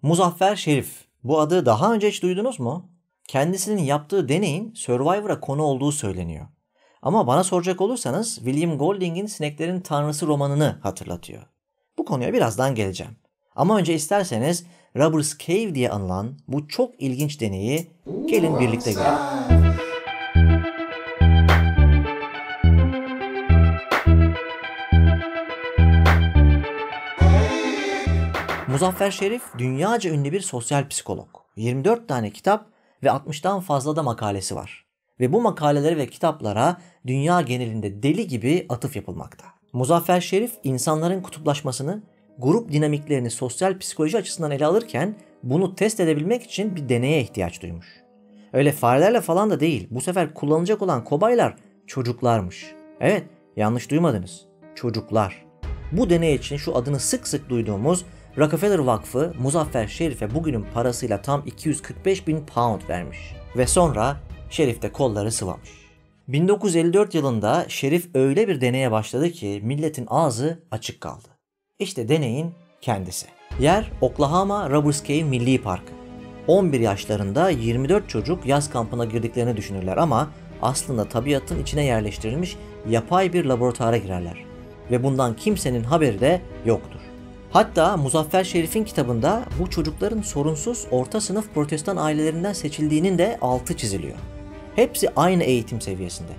Muzaffer Şerif. Bu adı daha önce hiç duydunuz mu? Kendisinin yaptığı deneyin Survivor'a konu olduğu söyleniyor. Ama bana soracak olursanız William Golding'in Sineklerin Tanrısı romanını hatırlatıyor. Bu konuya birazdan geleceğim. Ama önce isterseniz Robbers Cave diye anılan bu çok ilginç deneyi gelin birlikte görelim. Muzaffer Şerif dünyaca ünlü bir sosyal psikolog. 24 tane kitap ve 60'tan fazla da makalesi var. Ve bu makaleleri ve kitaplara dünya genelinde deli gibi atıf yapılmakta. Muzaffer Şerif insanların kutuplaşmasını, grup dinamiklerini sosyal psikoloji açısından ele alırken bunu test edebilmek için bir deneye ihtiyaç duymuş. Öyle farelerle falan da değil, bu sefer kullanılacak olan kobaylar çocuklarmış. Evet, yanlış duymadınız. Çocuklar. Bu deney için şu adını sık sık duyduğumuz Rockefeller Vakfı Muzaffer Şerif'e bugünün parasıyla tam 245.000 pound vermiş. Ve sonra Şerif de kolları sıvamış. 1954 yılında Şerif öyle bir deneye başladı ki milletin ağzı açık kaldı. İşte deneyin kendisi. Yer Oklahoma Robbers Cave Milli Parkı. 11 yaşlarında 24 çocuk yaz kampına girdiklerini düşünürler ama aslında tabiatın içine yerleştirilmiş yapay bir laboratuvara girerler. Ve bundan kimsenin haberi de yoktur. Hatta Muzaffer Şerif'in kitabında bu çocukların sorunsuz orta sınıf protestan ailelerinden seçildiğinin de altı çiziliyor. Hepsi aynı eğitim seviyesinde.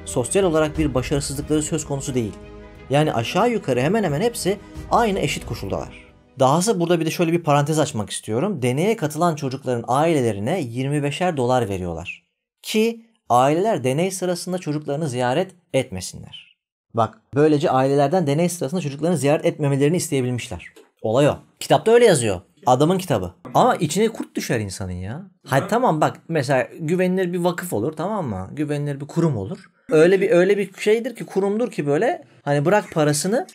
Sosyal olarak bir başarısızlıkları söz konusu değil. Yani aşağı yukarı hemen hemen hepsi aynı eşit koşuldalar. Dahası burada bir de şöyle bir parantez açmak istiyorum. Deneye katılan çocukların ailelerine 25'er dolar veriyorlar. Ki aileler deney sırasında çocuklarını ziyaret etmesinler. Bak, böylece ailelerden deney sırasında çocuklarını ziyaret etmemelerini isteyebilmişler. Olay o. Kitapta öyle yazıyor. Adamın kitabı. Ama içine kurt düşer insanın ya. Hadi tamam bak, mesela güvenilir bir vakıf olur, tamam mı? Güvenilir bir kurum olur. Öyle bir şeydir ki, kurumdur ki böyle hani bırak parasını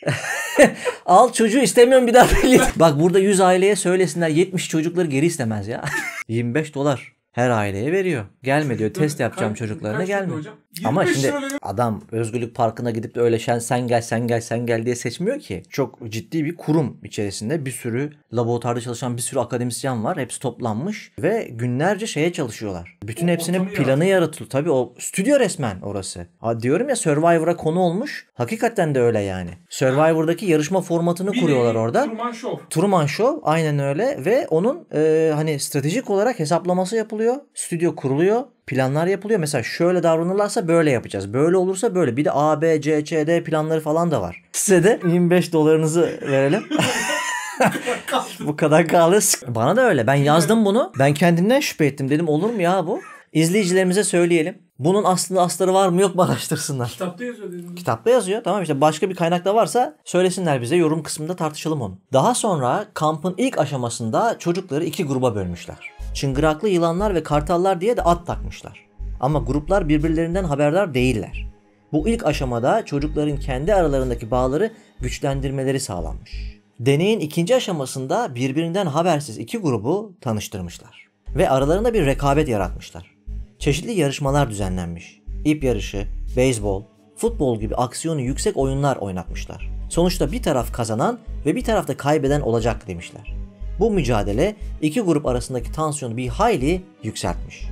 al çocuğu istemiyorum bir daha belli. Bak burada 100 aileye söylesinler 70 çocukları geri istemez ya. 25 dolar. Her aileye veriyor. Gelme diyor, test yapacağım çocuklarına, gelme. Ama şimdi adam Özgürlük Parkı'na gidip de öyle sen gel diye seçmiyor ki. Çok ciddi bir kurum içerisinde bir sürü laboratuvarda çalışan bir sürü akademisyen var. Hepsi toplanmış ve günlerce şeye çalışıyorlar. Bütün hepsinin planı yaratılıyor. Tabii o stüdyo resmen orası. Diyorum ya, Survivor'a konu olmuş. Hakikaten de öyle yani. Survivor'daki yarışma formatını kuruyorlar orada. Truman Show aynen öyle ve onun hani stratejik olarak hesaplaması yapılıyor. Stüdyo kuruluyor. Planlar yapılıyor. Mesela şöyle davranırlarsa böyle yapacağız. Böyle olursa böyle. Bir de A, B, C, C, D planları falan da var. Size de 25 dolarınızı verelim. Bu kadar kaldı. Bana da öyle. Ben yazdım bunu. Ben kendimden şüphe ettim. Dedim olur mu ya bu? İzleyicilerimize söyleyelim. Bunun aslında astarı var mı yok mu araştırsınlar. Kitapta yazıyor dedim. Kitapta yazıyor. Tamam, işte başka bir kaynakta varsa söylesinler bize. Yorum kısmında tartışalım onu. Daha sonra kampın ilk aşamasında çocukları iki gruba bölmüşler. Çıngıraklı yılanlar ve kartallar diye de ad takmışlar. Ama gruplar birbirlerinden haberdar değiller. Bu ilk aşamada çocukların kendi aralarındaki bağları güçlendirmeleri sağlanmış. Deneyin ikinci aşamasında birbirinden habersiz iki grubu tanıştırmışlar. Ve aralarında bir rekabet yaratmışlar. Çeşitli yarışmalar düzenlenmiş. İp yarışı, beyzbol, futbol gibi aksiyonu yüksek oyunlar oynatmışlar. Sonuçta bir taraf kazanan ve bir taraf da kaybeden olacak demişler. Bu mücadele iki grup arasındaki tansiyonu bir hayli yükseltmiş.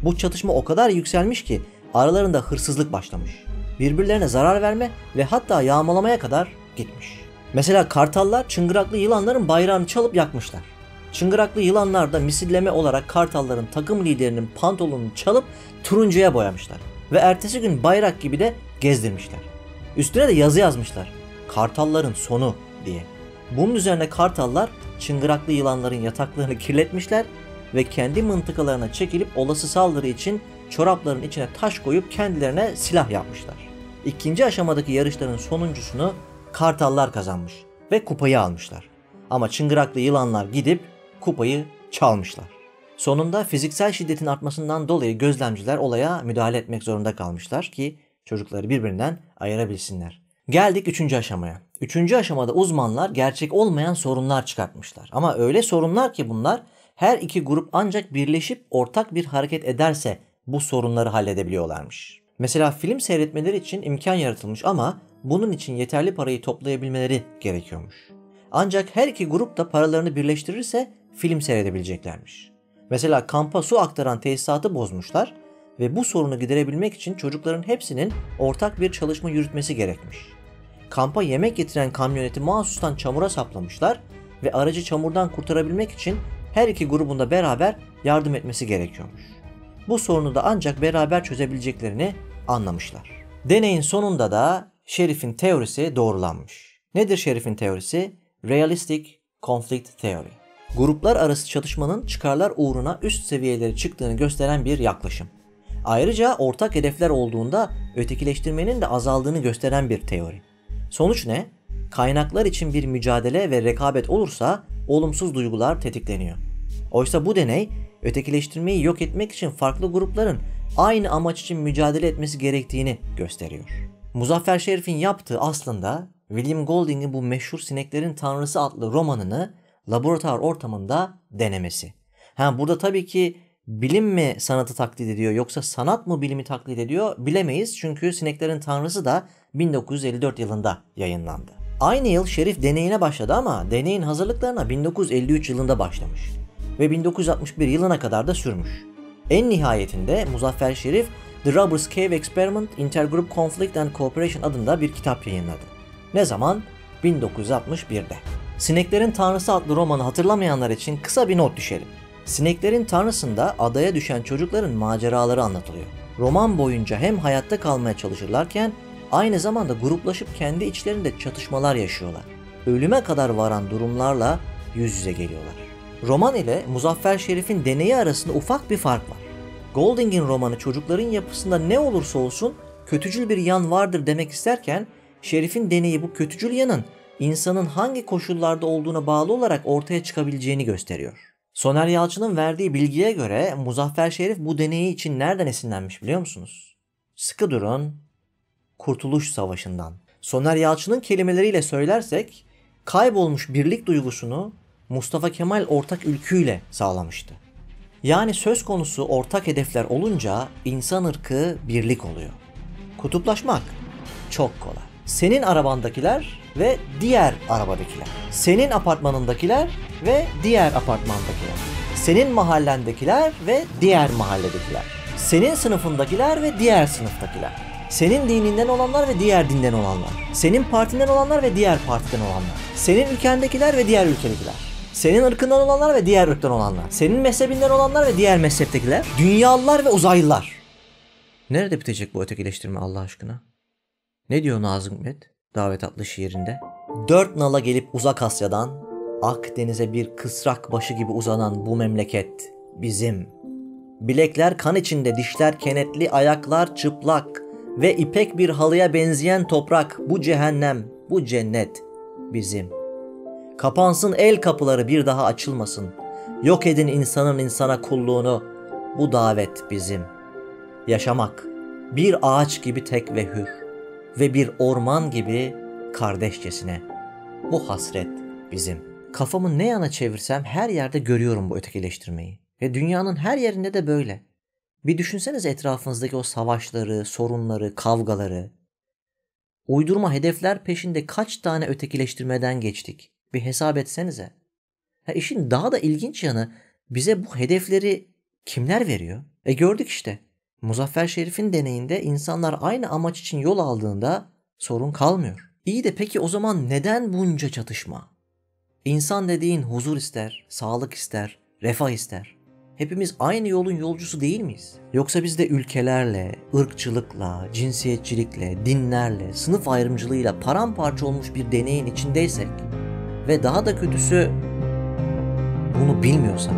Bu çatışma o kadar yükselmiş ki aralarında hırsızlık başlamış. Birbirlerine zarar verme ve hatta yağmalamaya kadar gitmiş. Mesela kartallar çıngıraklı yılanların bayrağını çalıp yakmışlar. Çıngıraklı yılanlar da misilleme olarak kartalların takım liderinin pantolonunu çalıp turuncuya boyamışlar. Ve ertesi gün bayrak gibi de gezdirmişler. Üstüne de yazı yazmışlar. Kartalların sonu diye. Bunun üzerine kartallar çıngıraklı yılanların yataklarını kirletmişler ve kendi mıntıkalarına çekilip olası saldırı için çorapların içine taş koyup kendilerine silah yapmışlar. İkinci aşamadaki yarışların sonuncusunu kartallar kazanmış ve kupayı almışlar. Ama çıngıraklı yılanlar gidip kupayı çalmışlar. Sonunda fiziksel şiddetin artmasından dolayı gözlemciler olaya müdahale etmek zorunda kalmışlar ki çocukları birbirinden ayırabilsinler. Geldik 3. aşamaya. 3. aşamada uzmanlar gerçek olmayan sorunlar çıkartmışlar. Ama öyle sorunlar ki bunlar her iki grup ancak birleşip ortak bir hareket ederse bu sorunları halledebiliyorlarmış. Mesela film seyretmeleri için imkan yaratılmış ama bunun için yeterli parayı toplayabilmeleri gerekiyormuş. Ancak her iki grup da paralarını birleştirirse film seyredebileceklermiş. Mesela kampa su aktaran tesisatı bozmuşlar ve bu sorunu giderebilmek için çocukların hepsinin ortak bir çalışma yürütmesi gerekmiş. Kampa yemek getiren kamyoneti mahsustan çamura saplamışlar ve aracı çamurdan kurtarabilmek için her iki grubun da beraber yardım etmesi gerekiyormuş. Bu sorunu da ancak beraber çözebileceklerini anlamışlar. Deneyin sonunda da Sherif'in teorisi doğrulanmış. Nedir Sherif'in teorisi? Realistic Conflict Theory. Gruplar arası çatışmanın çıkarlar uğruna üst seviyeleri çıktığını gösteren bir yaklaşım. Ayrıca ortak hedefler olduğunda ötekileştirmenin de azaldığını gösteren bir teori. Sonuç ne? Kaynaklar için bir mücadele ve rekabet olursa olumsuz duygular tetikleniyor. Oysa bu deney ötekileştirmeyi yok etmek için farklı grupların aynı amaç için mücadele etmesi gerektiğini gösteriyor. Muzaffer Sherif'in yaptığı aslında William Golding'in bu meşhur Sineklerin Tanrısı adlı romanını laboratuvar ortamında denemesi. Burada tabii ki bilim mi sanatı taklit ediyor yoksa sanat mı bilimi taklit ediyor bilemeyiz. Çünkü Sineklerin Tanrısı da 1954 yılında yayınlandı. Aynı yıl Sherif deneyine başladı ama deneyin hazırlıklarına 1953 yılında başlamış ve 1961 yılına kadar da sürmüş. En nihayetinde Muzaffer Sherif The Robbers Cave Experiment, Intergroup Conflict and Cooperation adında bir kitap yayınladı. Ne zaman? 1961'de. Sineklerin Tanrısı adlı romanı hatırlamayanlar için kısa bir not düşelim. Sineklerin Tanrısı'nda adaya düşen çocukların maceraları anlatılıyor. Roman boyunca hem hayatta kalmaya çalışırlarken aynı zamanda gruplaşıp kendi içlerinde çatışmalar yaşıyorlar. Ölüme kadar varan durumlarla yüz yüze geliyorlar. Roman ile Muzaffer Sherif'in deneyi arasında ufak bir fark var. Golding'in romanı çocukların yapısında ne olursa olsun kötücül bir yan vardır demek isterken Sherif'in deneyi bu kötücül yanın insanın hangi koşullarda olduğuna bağlı olarak ortaya çıkabileceğini gösteriyor. Soner Yalçın'ın verdiği bilgiye göre Muzaffer Sherif bu deneyi için nereden esinlenmiş biliyor musunuz? Sıkı durun, Kurtuluş Savaşı'ndan. Soner Yalçın'ın kelimeleriyle söylersek kaybolmuş birlik duygusunu Mustafa Kemal ortak ülküyle sağlamıştı. Yani söz konusu ortak hedefler olunca insan ırkı birlik oluyor. Kutuplaşmak çok kolay. Senin arabandakiler ve diğer arabadakiler. Senin apartmanındakiler ve diğer apartmandakiler. Senin mahallendekiler ve diğer mahalledekiler. Senin sınıfındakiler ve diğer sınıftakiler. Senin dininden olanlar ve diğer dinden olanlar. Senin partinden olanlar ve diğer partiden olanlar. Senin ülkendekiler ve diğer ülkedekiler. Senin ırkından olanlar ve diğer ırktan olanlar. Senin mezhebinden olanlar ve diğer mezheptekiler. Dünyalılar ve uzaylılar. Nerede bitecek bu ötekileştirme Allah aşkına? Ne diyor Nazım Hikmet Davet adlı şiirinde? Dört nala gelip uzak Asya'dan Akdeniz'e bir kısrak başı gibi uzanan bu memleket bizim. Bilekler kan içinde, dişler kenetli, ayaklar çıplak ve ipek bir halıya benzeyen toprak, bu cehennem, bu cennet bizim. Kapansın el kapıları, bir daha açılmasın. Yok edin insanın insana kulluğunu, bu davet bizim. Yaşamak bir ağaç gibi tek ve hür ve bir orman gibi kardeşçesine, bu hasret bizim. Kafamı ne yana çevirsem her yerde görüyorum bu ötekileştirmeyi. Ve dünyanın her yerinde de böyle. Bir düşünsenize etrafınızdaki o savaşları, sorunları, kavgaları. Uydurma hedefler peşinde kaç tane ötekileştirmeden geçtik? Bir hesap etsenize. İşin daha da ilginç yanı, bize bu hedefleri kimler veriyor? Gördük işte. Muzaffer Sherif'in deneyinde insanlar aynı amaç için yol aldığında sorun kalmıyor. İyi de peki o zaman neden bunca çatışma? İnsan dediğin huzur ister, sağlık ister, refah ister. Hepimiz aynı yolun yolcusu değil miyiz? Yoksa biz de ülkelerle, ırkçılıkla, cinsiyetçilikle, dinlerle, sınıf ayrımcılığıyla paramparça olmuş bir deneyin içindeysek ve daha da kötüsü bunu bilmiyorsak